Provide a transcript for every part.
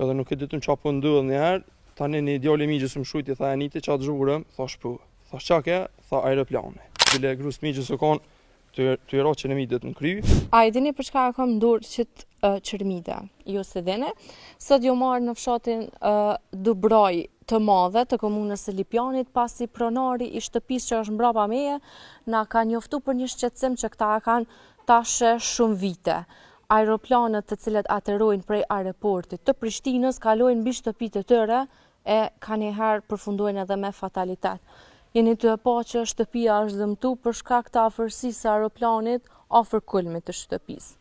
edhe nuk e ditëm qa po ndodh njëherë, tani një djali migjës më shujti, tha Aniti qatë zhurëm, thash po, thash qa ke, tha aeroplane. Bile grus migjës u konë, të jero që në midët në kry. A i dini për çka kam ndurë qëtë qërmide, jo se dene. Sot jo marrë në fshatin Dubroj të madhe të komunës së Lipjanit, pasi pronari i shtëpisë që është mbrapa meje, na ka njoftu për një shqetësim që këta kanë tashe shumë vite. Aeroplanet të cilet aterojnë prej aeroportit të Prishtinës kalojnë mbi shtëpitë e tyre e ka njëherë përfundojnë edhe me fatalitet. Jeni të e pa që shtëpia është dëmtu për shkak të afërsisë së aeroplanit afër kulmit të shtëpisë.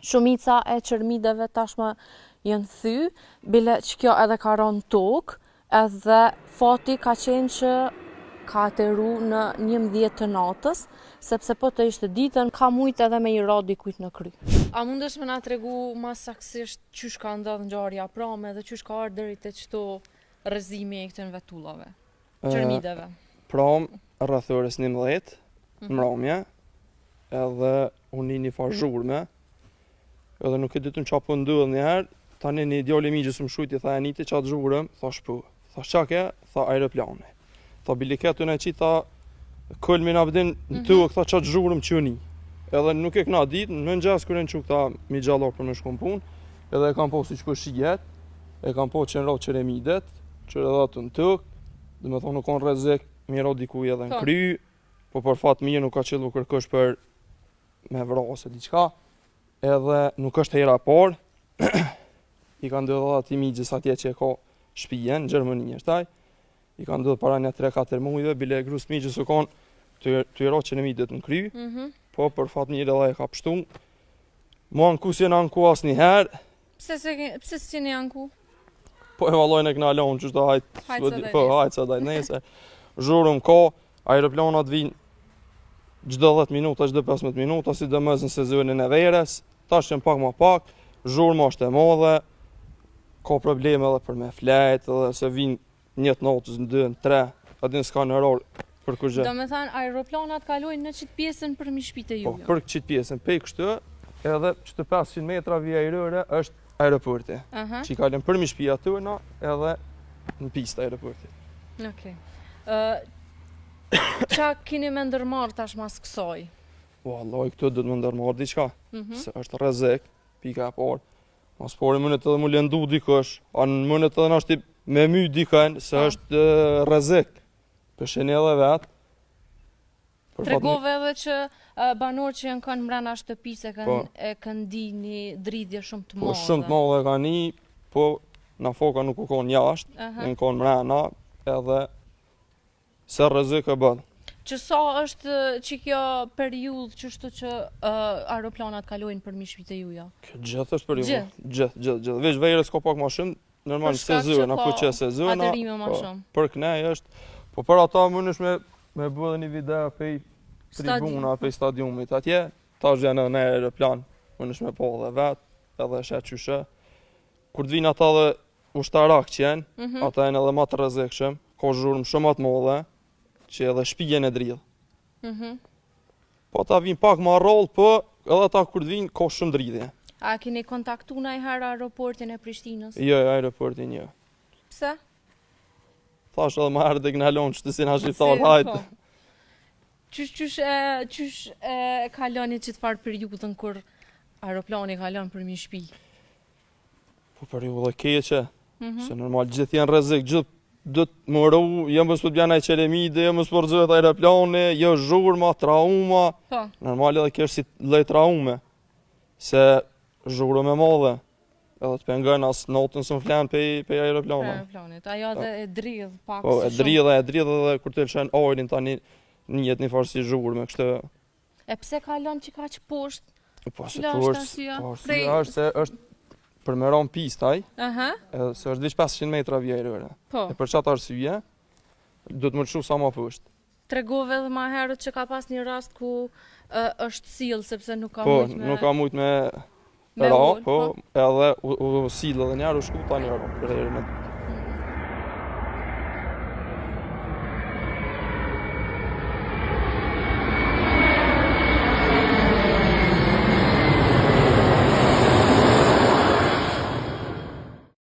Shumica e qërmideve tashmë janë thy, bile që kjo edhe ka rënë tokë, edhe fati ka qenë që ka ateru në 11 të natës, sepse po të ishte ditën, ka mujt edhe me i ra dikujt në kry. A mundesh me na tregu më saktësisht çysh ka ndodhur ngjarja prame dhe çysh ka ardhur deri te çto rrëzimi i këtyre vetullave, qërmideve? Pram rreth orës 11, mramje, edhe unë një farë zhurme, edhe nuk e ditëm qa po ndodh njëherë, tani një djali migjës më shujti, tha Aniti qatë zhurëm, thash po, thash qa ke, tha aeroplane. Tha biliketu në qita kulmin abdin në të këta qatë zhurëm që një. Edhe nuk e këna ditë, në mëngjes kërën që këta mi gjallak për në shkon punë, edhe e kam po si që për shijet, e kam po që në ra qëremidet, që edhe atë në tëk, dhe me thonë nuk kanë rrezik, mi ra dikuj edhe në kry, po për fat mirë nuk ka qëllu kërkësh për me vrasë diqka, edhe nuk është hera parë, i ka ndodhur ati migjës atje që e ka shpijen, në Gjermani është taj, i ka ndodhur para një 3-4 mujve, bile grus migjës u kanë të jero që në midët në kry, po për fat mirë edhe e ka pështu. Mua në ku si e në anku as një herë. Pse si në anku? Po e valojnë e këna lonë që shto hajtë sa dajt nese. Zhurëm ka, aeroplanat vinë gjdo 10 minuta, gjdo 15 minuta, si dhe mëzë në sezonin e veres, tash që pak ma pak, zhurëm është e madhe, ka probleme edhe për me flet, edhe se vinë njët natës në 2, në 3, adin s'ka në rarë për kërgjë. Do me thanë, aeroplanat kalojnë në qitë pjesën për mi shpite ju? Po, për qitë pjesën, pej kështë, edhe qëtë 500 metra vija i rëre është aeroporti, që i kalën për mi shpia tërna edhe në pistë aeroportit. Okej. Qa kini me ndërmarë tash mas kësaj? Wallaj, këtë dhëtë me ndërmarë diqka, se është rrezik, pika e parë. Mas pari mënet edhe mu lëndu dikush, anë mënet edhe nashti me my dikën, se është rrezik. Pësheni edhe vetë. Tregove edhe që banor që janë kanë mbrana shtëpisë e kanë di një dridhje shumë të madhe. Po shumë të madhe ka një, po na foka nuk u konë jashtë, në konë mbrana, edhe se rrezik e bëdë. Që sa është që kjo periudhë qështu që aeroplanat kalojnë për mishpite juja? Gjithë është periudhë. Gjithë. Veç vejrës ka pak ma shumë, normal sezon, apo që sezona, për kënej është, po për ata mënesh me bëdhe një video pej tribuna, pej stadiumit atje, ta është janë në aeroplan, mënesh me po dhe vetë, edhe shetë qyshe. Kur të vinë ata dhe ushtarak që jenë, ata jenë edhe ma të rrezikshëm, ka zhurmë shumë atë modhe, që edhe shpijen e dridhë. Po ata vinë pak ma rollë, po edhe ata kur të vinë, ka shumë dridhje. A keni kontaktu në i herë aeroportin e Prishtinës? Jo, aeroportin jo. Pse? Thash edhe ma herë dhe gnalon që të si nga shqiptarë hajtë. Qysh e kaloni që të farë periudhën kur aeroplani kalon për mi shpi? Po periudhë keqe, se normal gjithë janë rrezik, gjithë do të më ru, jam mësë për bjana i qeremide, jam mësë për zëhet aeroplane, jo zhurma, trauma, normal edhe kërë si lej traume, se zhurë me madhe, edhe të pengën asë notën së më flenë pe aeroplane. Ajo dhe e dridhë pak po, e dridhë edhe kur të lëshen ajrin tani njët një farë si zhurë me kështë. E pse kalon që ka që poshtë? Po, se poshtë, se është për me ram pistaj, se është 500 metra vija i rëre. E për qatë arsye, do të më qu sa ma poshtë. Tregove edhe ma herët që ka pas një rast ku është silë, sepse nuk ka mujt me... Po, nuk ka mujt me ra, po, edhe u silë edhe njerë u shku ta njerë, për herën e